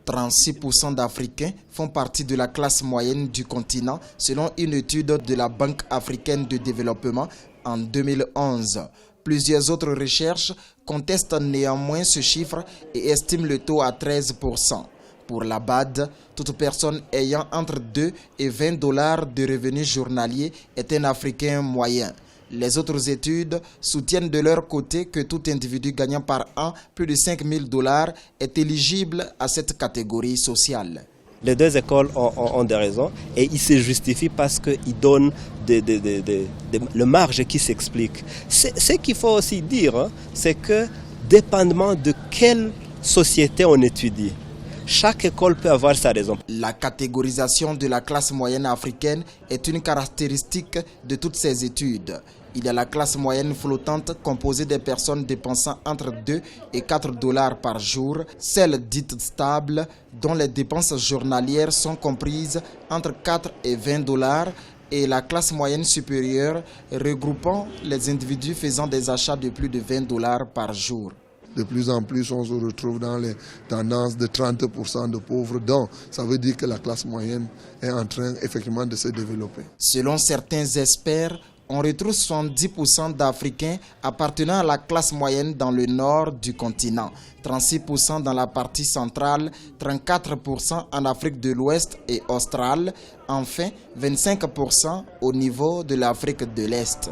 36% d'Africains font partie de la classe moyenne du continent, selon une étude de la Banque africaine de développement en 2011. Plusieurs autres recherches contestent néanmoins ce chiffre et estiment le taux à 13%. Pour la BAD, toute personne ayant entre 2 et 20 dollars de revenus journaliers est un Africain moyen. Les autres études soutiennent de leur côté que tout individu gagnant par an plus de 5 000 dollars est éligible à cette catégorie sociale. Les deux écoles ont des raisons et ils se justifient parce qu'ils donnent le marge qui s'explique. Ce qu'il faut aussi dire, c'est que dépendamment de quelle société on étudie, chaque école peut avoir sa raison. La catégorisation de la classe moyenne africaine est une caractéristique de toutes ces études. Il y a la classe moyenne flottante composée des personnes dépensant entre 2 et 4 dollars par jour, celle dite stable dont les dépenses journalières sont comprises entre 4 et 20 dollars, et la classe moyenne supérieure regroupant les individus faisant des achats de plus de 20 dollars par jour. De plus en plus, on se retrouve dans les tendances de 30% de pauvres. Donc, ça veut dire que la classe moyenne est en train effectivement de se développer. Selon certains experts, on retrouve 70% d'Africains appartenant à la classe moyenne dans le nord du continent, 36% dans la partie centrale, 34% en Afrique de l'Ouest et australe, enfin 25% au niveau de l'Afrique de l'Est.